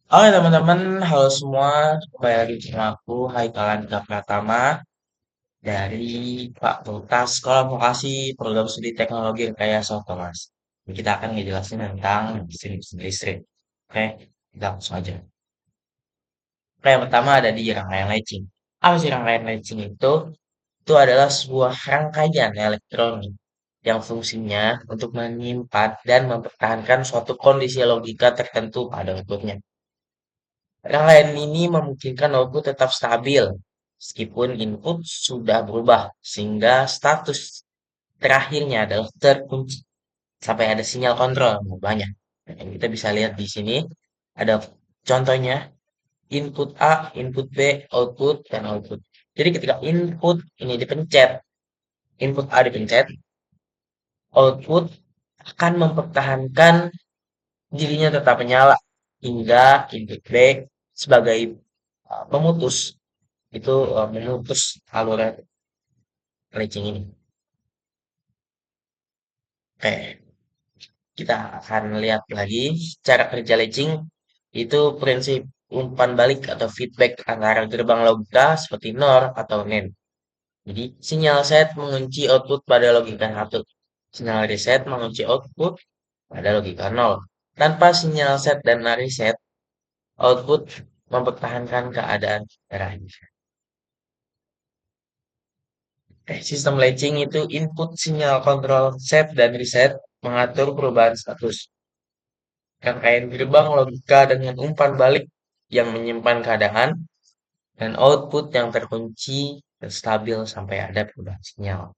Oke teman-teman, halo semua. Kembali lagi bersama aku, Haikal Andika Pratama dari Fakultas Sekolah Vokasi Program Studi Teknologi Rekayasa Otomas. Ini kita akan ngejelasin tentang mesin listrik. Oke, kita langsung aja. Oke, yang pertama ada di rangkaian latching. Apa sih rangkaian latching itu? Itu adalah sebuah rangkaian elektronik yang fungsinya untuk menyimpan dan mempertahankan suatu kondisi logika tertentu pada outputnya. Rangkaian ini memungkinkan output tetap stabil meskipun input sudah berubah sehingga status terakhirnya adalah terkunci sampai ada sinyal kontrol banyak. Nah, kita bisa lihat di sini ada contohnya input A, input B, output dan output. Jadi ketika input ini dipencet, input A dipencet, output akan mempertahankan dirinya tetap menyala hingga input B sebagai pemutus itu memutus alur latching ini. Oke, kita akan lihat lagi cara kerja latching itu prinsip umpan balik atau feedback antara gerbang logika seperti NOR atau NAND. Jadi sinyal set mengunci output pada logika 1. Sinyal reset mengunci output pada logika 0. Tanpa sinyal set dan reset, output mempertahankan keadaan terakhir. Sistem latching itu input sinyal kontrol set dan reset mengatur perubahan status. Rangkaian gerbang logika dengan umpan balik yang menyimpan keadaan dan output yang terkunci dan stabil sampai ada perubahan sinyal.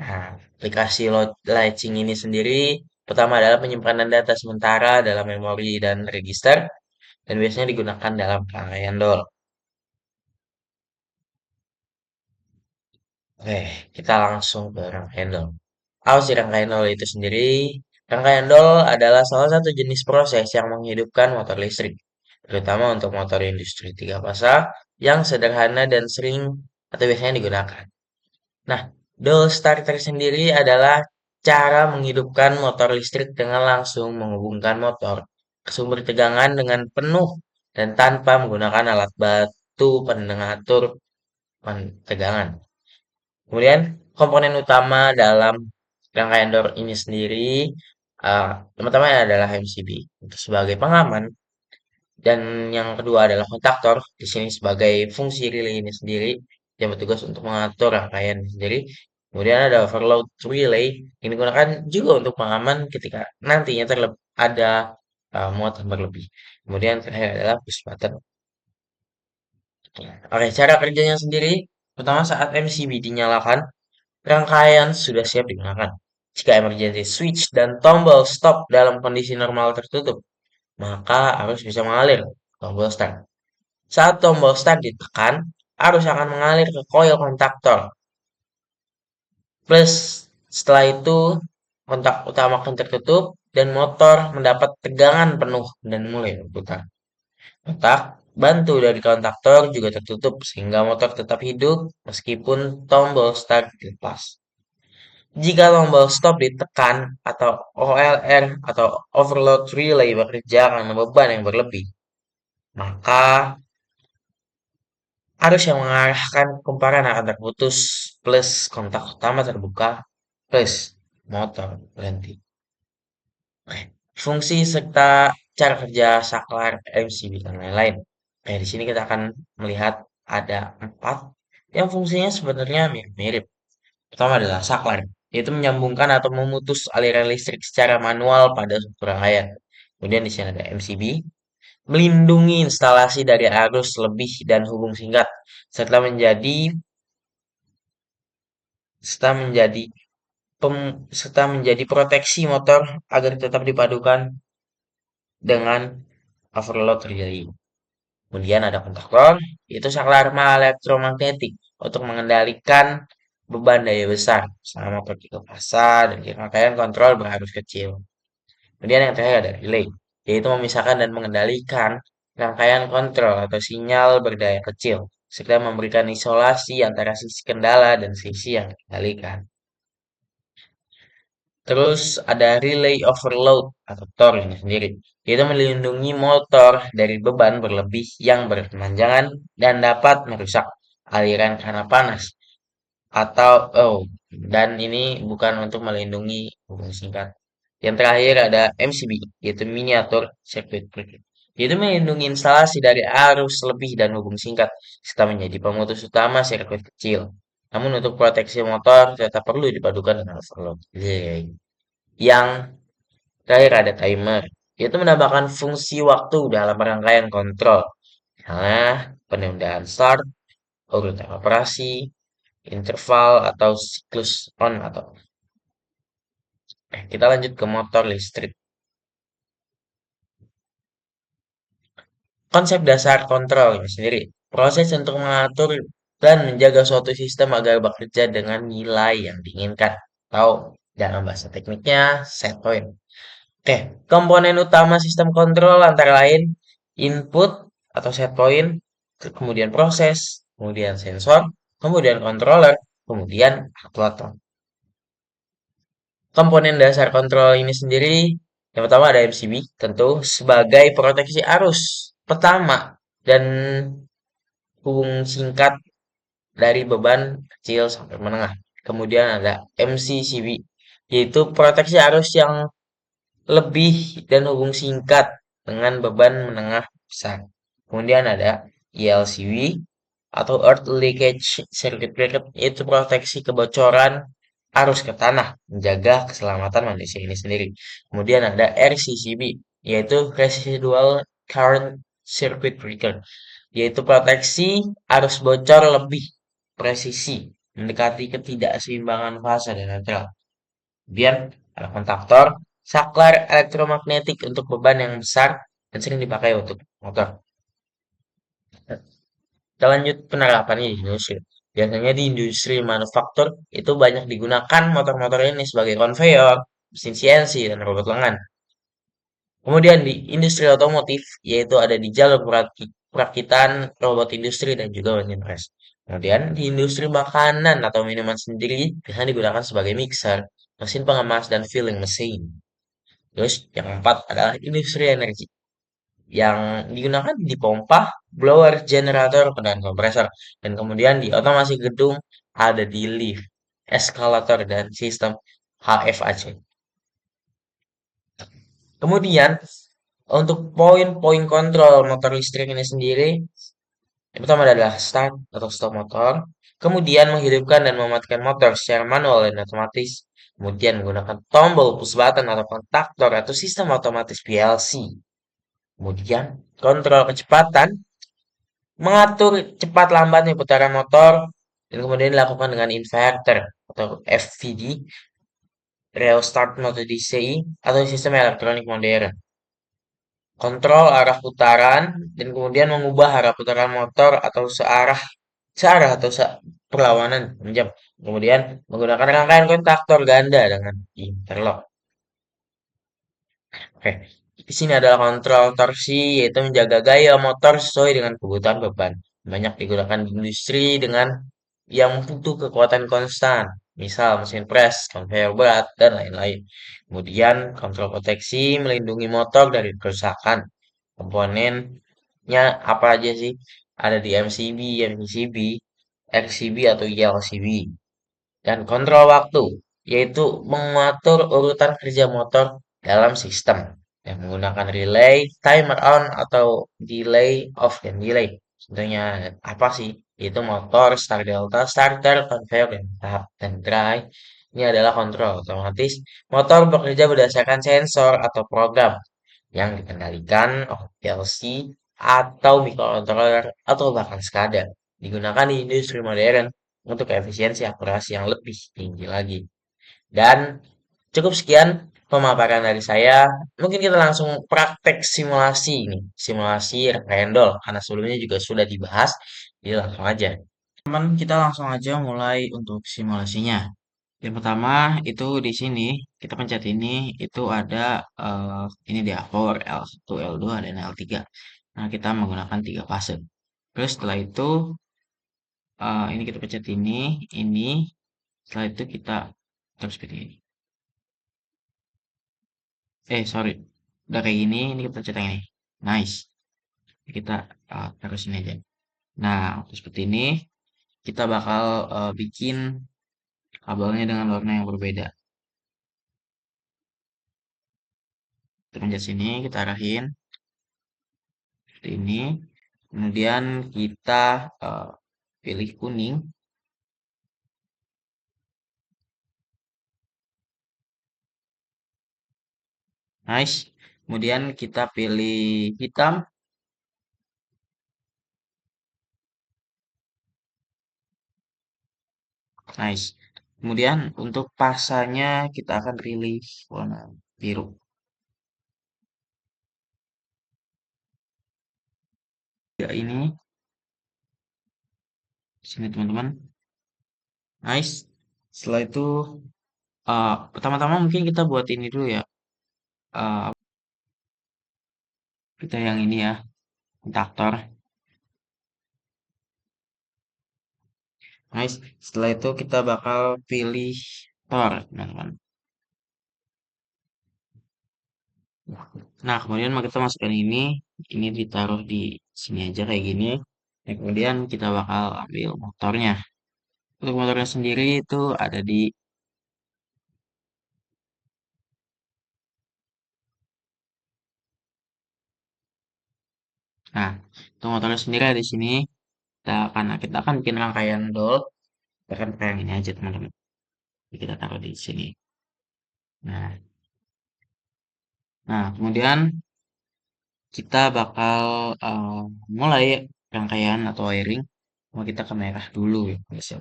Nah, aplikasi latching ini sendiri pertama adalah penyimpanan data sementara dalam memori dan register dan biasanya digunakan dalam rangkaian DOL. Oke, kita langsung ke rangkaian DOL. Apa sih rangkaian DOL itu sendiri? Rangkaian DOL adalah salah satu jenis proses yang menghidupkan motor listrik, terutama untuk motor industri tiga fasa yang sederhana dan sering atau biasanya digunakan. Nah, DOL starter sendiri adalah cara menghidupkan motor listrik dengan langsung menghubungkan motor ke sumber tegangan dengan penuh dan tanpa menggunakan alat batu pengatur tegangan. Kemudian komponen utama dalam rangkaian door ini sendiri pertama adalah MCB untuk sebagai pengaman dan yang kedua adalah kontaktor di sini sebagai fungsi relay ini sendiri yang bertugas untuk mengatur rangkaian ini sendiri. Kemudian ada overload relay yang digunakan juga untuk pengaman ketika nantinya ada muatan berlebih. Kemudian terakhir adalah push button. Oke, cara kerjanya sendiri pertama saat MCB dinyalakan rangkaian sudah siap digunakan. Jika emergency switch dan tombol stop dalam kondisi normal tertutup, maka arus bisa mengalir ke tombol start. Saat tombol start ditekan, arus akan mengalir ke coil kontaktor. Plus, setelah itu kontak utama akan tertutup dan motor mendapat tegangan penuh dan mulai berputar. Kontak bantu dari kontaktor juga tertutup sehingga motor tetap hidup meskipun tombol start dilepas. Jika tombol stop ditekan atau OLR atau overload relay bekerja karena beban yang berlebih, maka arus yang mengarahkan kumparan akan terputus plus kontak utama terbuka plus motor berhenti. Oke, fungsi serta cara kerja saklar MCB dan lain-lain. Nah, di sini kita akan melihat ada 4 yang fungsinya sebenarnya mirip-mirip. Pertama adalah saklar, yaitu menyambungkan atau memutus aliran listrik secara manual pada suatu rangkaian. Kemudian di sini ada MCB, melindungi instalasi dari arus lebih dan hubung singkat, serta serta menjadi serta menjadi proteksi motor agar tetap dipadukan dengan overload terjadi. Kemudian ada kontaktor, yaitu saklar elektromagnetik untuk mengendalikan beban daya besar selama pergi ke pasar dan di rangkaian kontrol berarus kecil. Kemudian yang terakhir ada relay, yaitu memisahkan dan mengendalikan rangkaian kontrol atau sinyal berdaya kecil, serta memberikan isolasi antara sisi kendala dan sisi yang dikendalikan. Terus ada relay overload atau TOR ini sendiri, yaitu melindungi motor dari beban berlebih yang berkepanjangan dan dapat merusak aliran karena panas. Atau, oh, dan ini bukan untuk melindungi hubung singkat. Yang terakhir ada MCB, yaitu miniatur circuit breaker. Yaitu melindungi instalasi dari arus lebih dan hubung singkat, serta menjadi pemutus utama sirkuit kecil. Namun untuk proteksi motor tetap perlu dipadukan dengan overload. Yang terakhir ada timer, yaitu menambahkan fungsi waktu dalam rangkaian kontrol. Misalnya penundaan start, urutan operasi, interval atau siklus on atau off. Kita lanjut ke motor listrik. Konsep dasar kontrol ini sendiri, proses untuk mengatur dan menjaga suatu sistem agar bekerja dengan nilai yang diinginkan. Atau dalam bahasa tekniknya, set point. Oke, komponen utama sistem kontrol antara lain input atau set point, kemudian proses, kemudian sensor, kemudian controller, kemudian aktuator. Komponen dasar kontrol ini sendiri, yang pertama ada MCB, tentu sebagai proteksi arus pertama dan hubung singkat dari beban kecil sampai menengah. Kemudian ada MCCB, yaitu proteksi arus yang lebih dan hubung singkat dengan beban menengah besar. Kemudian ada ELCB atau Earth Leakage Circuit Breaker, yaitu proteksi kebocoran arus ke tanah, menjaga keselamatan manusia ini sendiri. Kemudian ada RCCB, yaitu Residual Current Circuit Breaker, yaitu proteksi arus bocor lebih presisi, mendekati ketidakseimbangan fase dan netral. Kemudian ada kontaktor, saklar elektromagnetik untuk beban yang besar dan sering dipakai untuk motor. Kita lanjut penerapannya di industri. Biasanya di industri manufaktur itu banyak digunakan motor-motor ini sebagai konveyor, mesin CNC, dan robot lengan. Kemudian di industri otomotif, yaitu ada di jalur perakitan, robot industri, dan juga mesin pres. Kemudian di industri makanan atau minuman sendiri biasanya digunakan sebagai mixer, mesin pengemas, dan filling mesin. Terus yang keempat adalah industri energi yang digunakan di pompa, blower, generator, dan kompresor. Dan kemudian di otomasi gedung ada di lift, eskalator, dan sistem HVAC. Kemudian untuk poin-poin kontrol motor listrik ini sendiri, yang pertama adalah start atau stop motor, kemudian menghidupkan dan mematikan motor secara manual dan otomatis, kemudian menggunakan tombol push button atau kontaktor atau sistem otomatis PLC. Kemudian kontrol kecepatan, mengatur cepat lambatnya putaran motor, dan kemudian dilakukan dengan inverter atau FVD, rheostat mode DCI, atau sistem elektronik modern. Kontrol arah putaran, dan kemudian mengubah arah putaran motor atau searah atau perlawanan jam. Kemudian menggunakan rangkaian kontaktor ganda dengan interlock. Oke, di sini adalah kontrol torsi, yaitu menjaga gaya motor sesuai dengan kebutuhan beban. Banyak digunakan di industri dengan yang butuh kekuatan konstan, misal mesin pres, konveyor berat, dan lain-lain. Kemudian kontrol proteksi melindungi motor dari kerusakan. Komponennya apa aja sih? Ada di MCB, MCB, RCB atau ELCB. Dan kontrol waktu, yaitu mengatur urutan kerja motor dalam sistem yang menggunakan relay, timer on atau delay off dan delay. Contohnya apa sih? Itu motor, start delta, starter, conveyor, dan tahap dan dry. Ini adalah kontrol otomatis. Motor bekerja berdasarkan sensor atau program yang dikendalikan oleh PLC atau microcontroller atau bahkan SCADA. Digunakan di industri modern untuk efisiensi akurasi yang lebih tinggi lagi. Dan cukup sekian pemaparan dari saya. Mungkin kita langsung praktek simulasi ini. Simulasi rangkaian dol. Karena sebelumnya juga sudah dibahas. Jadi langsung aja. Teman, kita langsung aja mulai untuk simulasinya. Yang pertama itu di sini kita pencet ini itu ada ini dia power L1, L2 dan L3. Nah, kita menggunakan 3 fase. Terus setelah itu ini kita pencet ini, setelah itu kita terus pilih ini. Sorry. Udah kayak gini, ini kita cetak ini. Nice. Kita taruh sini aja. Nah, untuk seperti ini, kita bakal bikin kabelnya dengan warna yang berbeda. Kita pencet sini, kita arahin seperti ini. Kemudian kita pilih kuning. Nice. Kemudian kita pilih hitam. Nice. Kemudian untuk pasanya kita akan pilih warna biru. Ya ini, sini teman-teman. Nice. Setelah itu, pertama-tama mungkin kita buat ini dulu ya. Uh, kita yang ini ya, kontaktor. Nice. Setelah itu kita bakal pilih Tor, teman-teman. Nah, kemudian kita masukkan ini ditaruh di sini aja kayak gini. Dan kemudian kita bakal ambil motornya. Untuk motornya sendiri itu ada di, nah, untuk motornya sendiri ada di sini. Kita akan bikin rangkaian dot, kita akan pakai yang ini aja teman-teman. Jadi kita taruh di sini. Nah, kemudian kita bakal mulai rangkaian atau wiring. Mau kita ke merah dulu ya, guys ya.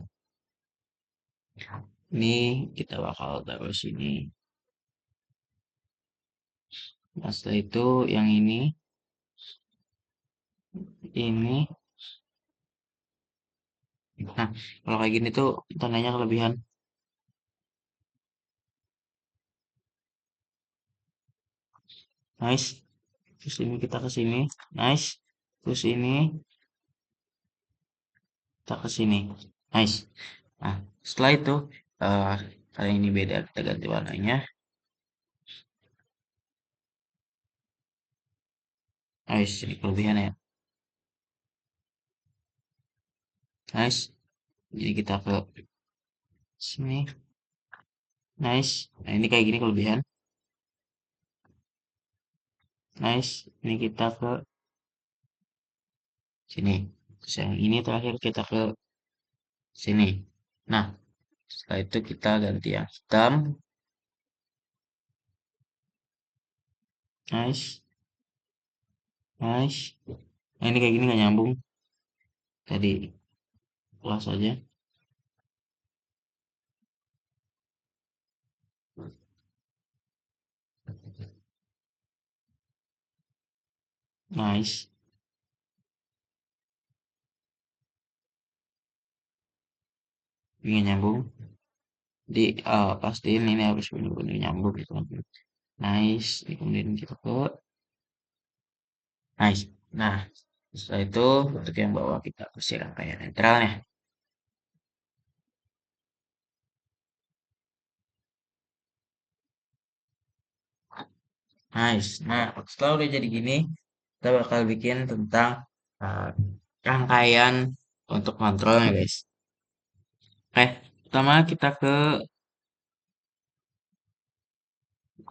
Ini kita bakal taruh sini. Nah, setelah itu yang ini. Nah, kalau kayak gini tuh tandanya kelebihan. Nice. Terus ini kita ke sini. Nice. Terus ini kita ke sini. Nice. Nah, setelah itu eh karena ini beda, kita ganti warnanya. Nice, ini kelebihan ya. Nice. Jadi kita ke sini. Nice. Nah, ini kayak gini kelebihan. Nice. Ini kita ke sini. Terus yang ini terakhir kita ke sini. Nah, setelah itu kita ganti yang hitam. Nice. Nice. Nah, ini kayak gini nggak nyambung. Tadi kelas aja. Nice. Ini nggak nyambung. Jadi pastiin ini harus benar-benar nyambung gitu kan. Nice. Ini kemudian kita ke nice. Nah, setelah itu untuk yang bawah kita kasih rangkaian netralnya. Nice. Nah, setelah udah jadi gini, kita bakal bikin tentang uh, rangkaian untuk kontrolnya, guys. Oke, pertama kita ke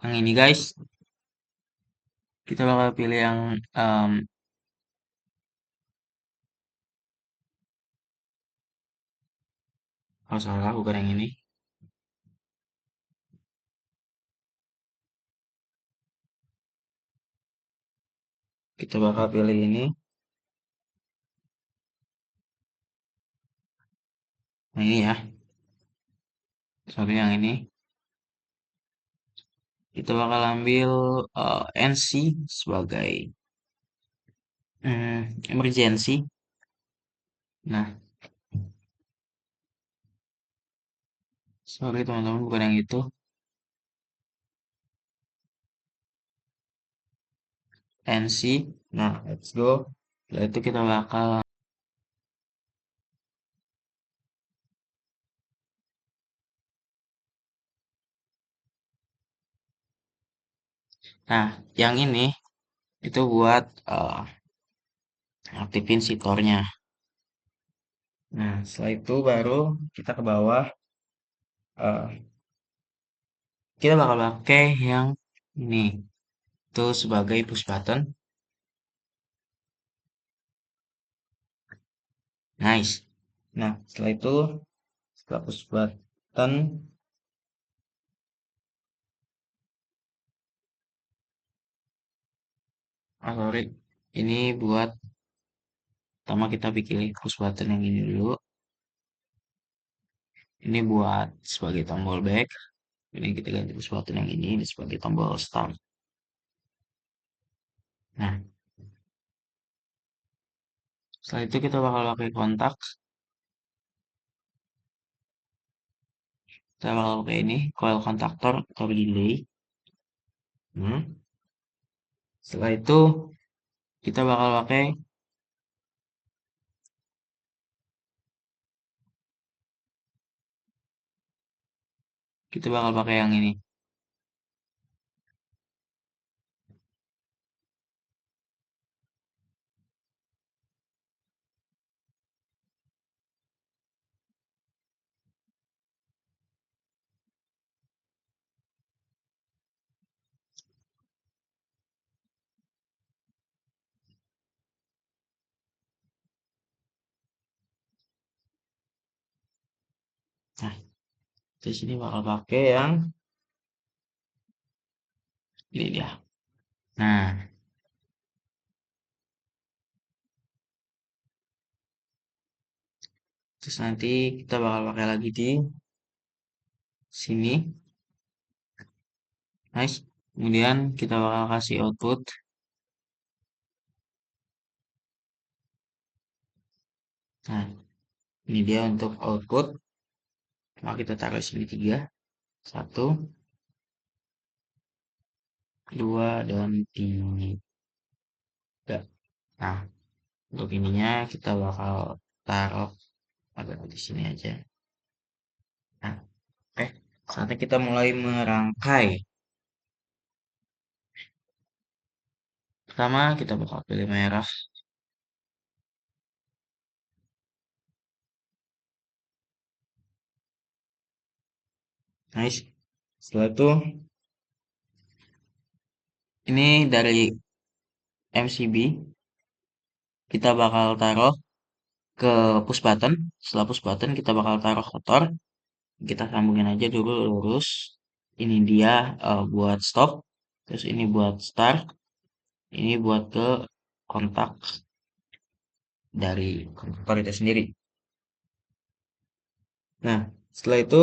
yang ini, guys. Kita bakal pilih yang oh salah, bukan yang ini. Kita bakal pilih ini. Nah, ini ya. Sorry yang ini. Kita bakal ambil NC sebagai emergency. Nah, sorry teman-teman, bukan yang itu. NC. Nah, let's go. Setelah itu kita bakal Nah, yang ini itu buat aktifin sitornya. Nah, setelah itu baru kita ke bawah. eh, kita bakal pakai yang ini. Itu sebagai push button. Nice. Nah, setelah itu, setelah push button, sorry, ini buat pertama kita bikin push button yang ini dulu. Ini buat sebagai tombol back. Ini kita ganti push button yang ini sebagai tombol start. Nah, setelah itu kita bakal pakai kontak. Kita bakal pakai ini, coil kontaktor atau delay. Hmm. Setelah itu, kita bakal pakai yang ini. Nah, di sini bakal pakai yang ini dia. Nah, terus nanti kita bakal pakai lagi di sini. Nice. Kemudian kita bakal kasih output. Nah, ini dia untuk output. Maka kita taruh sini 3. 1, 2, dan 3. Nah, untuk ininya kita bakal taruh agak di sini aja. Nah, oke. Saatnya kita mulai merangkai. Pertama, kita bakal pilih merah. Nice. Setelah itu, ini dari MCB, kita bakal taruh ke push button. Setelah push button, kita bakal taruh kotor. Kita sambungin aja dulu lurus. Ini dia buat stop. Terus ini buat start. Ini buat ke kontak dari kontaktor itu sendiri. Nah, setelah itu,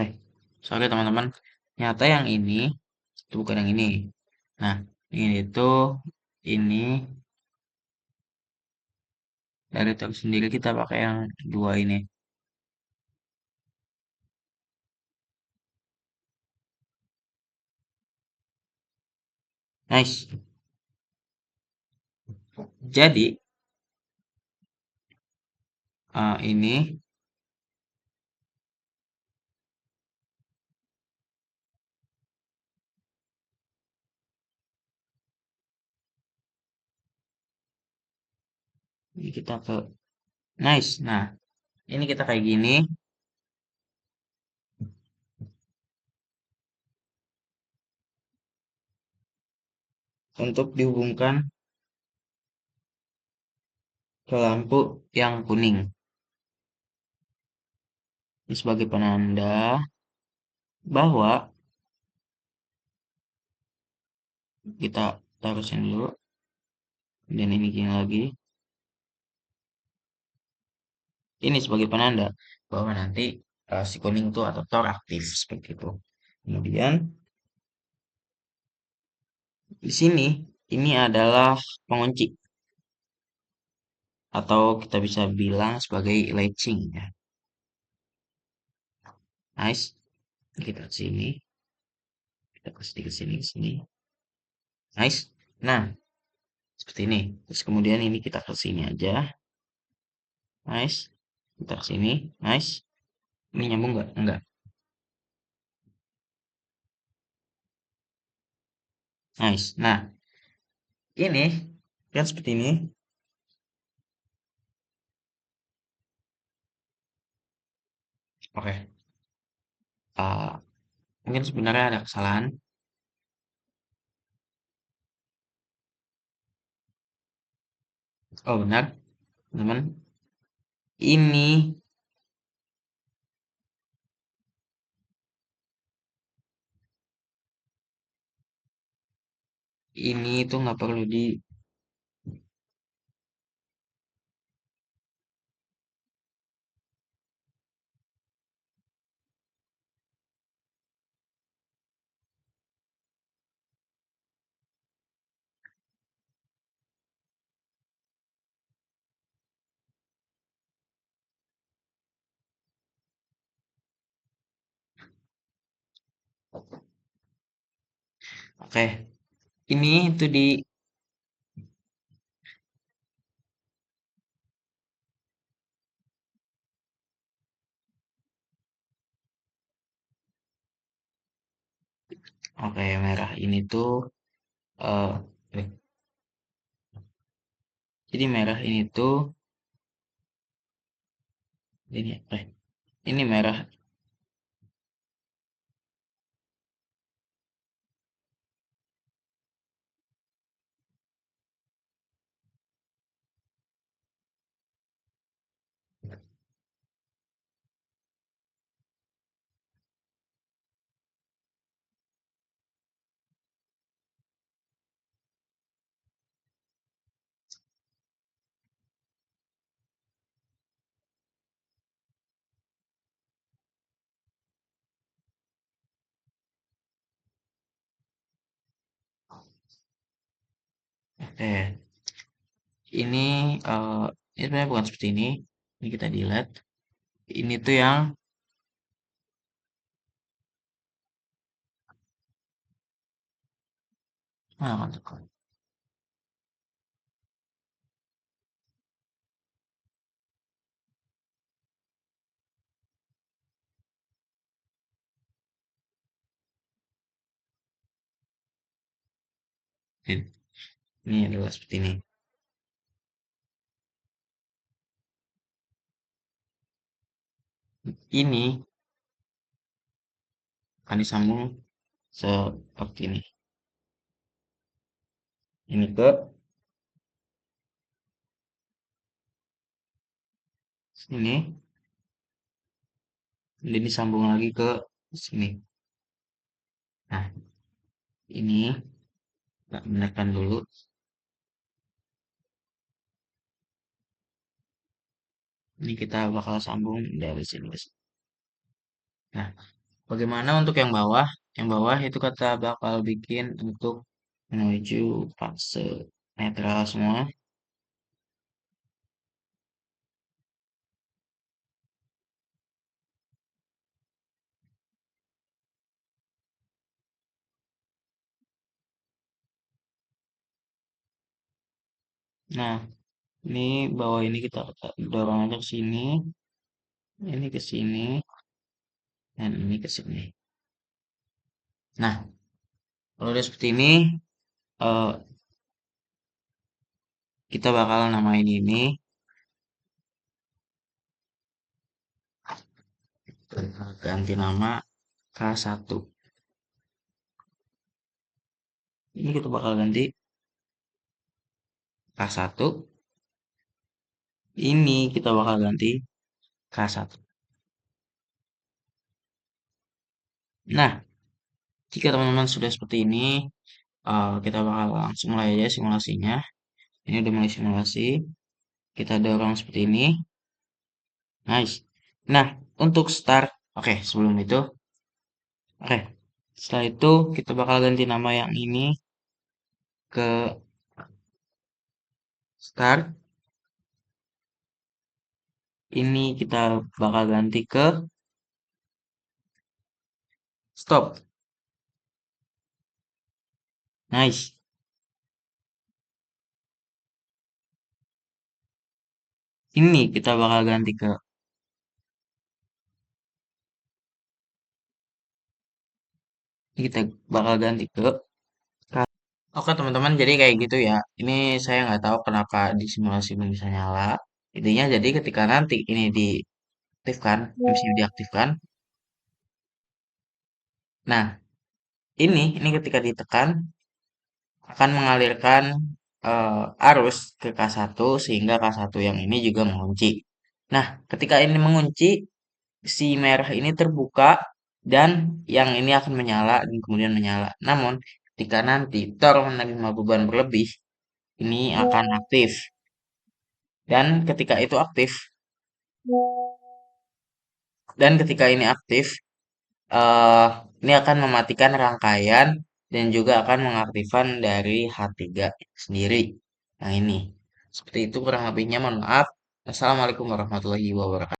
eh, sorry teman-teman, nyata yang ini itu bukan yang ini. Nah, ini itu ini dari tab sendiri kita pakai yang dua ini. Nice. Jadi ini kita ke nice. Nah, ini kita kayak gini untuk dihubungkan ke lampu yang kuning. Ini sebagai penanda bahwa kita taruh sini dulu dan ini gini lagi. Ini sebagai penanda bahwa nanti si kuning itu atau tor aktif seperti itu. Kemudian di sini ini adalah pengunci atau kita bisa bilang sebagai latching ya. Nice. Kita sini, kita kasih sedikit sini sini. Nice. Nah, seperti ini. Terus kemudian ini kita ke sini aja, nice. Kita ke sini, nice. Ini nyambung nggak? Enggak. Nice. Nah, ini kan seperti ini. Oke. eh, Mungkin sebenarnya ada kesalahan. Oh benar, teman. Ini ini tuh nggak perlu di. Oke. Ini tuh di. Oke, merah ini tuh. eh eh, jadi merah ini tuh. Ini merah. Eh, ini ini sebenarnya bukan seperti ini. Ini kita delete. Ini tuh yang. Mantap. Ini adalah seperti ini. Ini akan disambung seperti ini. Ini ke sini, dan disambung lagi ke sini. Nah, ini kita menekan dulu. Ini kita bakal sambung dari sini ke sini. Nah, bagaimana untuk yang bawah? Yang bawah itu kita bakal bikin untuk menuju fase netral semua. Nah, ini bawah ini kita dorong aja ke sini, ini ke sini, dan ini ke sini. Nah, kalau udah seperti ini, eh, kita bakal namain ini ganti nama K1. Ini kita bakal ganti K1. Ini kita bakal ganti K1. Nah, jika teman-teman sudah seperti ini, kita bakal langsung mulai aja simulasinya. Ini udah mulai simulasi. Kita dorong seperti ini. Nice. Nah, untuk start, oke, sebelum itu, oke, setelah itu kita bakal ganti nama yang ini ke start. Ini kita bakal ganti ke stop. Nice. Ini kita bakal ganti ke kita bakal ganti ke Oke teman-teman, jadi kayak gitu ya. Ini saya nggak tahu kenapa di simulasi ini bisa nyala. Intinya jadi ketika nanti ini diaktifkan, MCU diaktifkan. Nah, ini ketika ditekan akan mengalirkan arus ke K1 sehingga K1 yang ini juga mengunci. Nah, ketika ini mengunci, si merah ini terbuka dan yang ini akan menyala dan kemudian menyala. Namun, ketika nanti Thor menerima beban berlebih, ini akan aktif. Dan ketika itu aktif, dan ketika ini aktif, eh ini akan mematikan rangkaian dan juga akan mengaktifkan dari H3 sendiri. Nah ini, seperti itu kurang lebihnya. Mohon maaf. Assalamualaikum warahmatullahi wabarakatuh.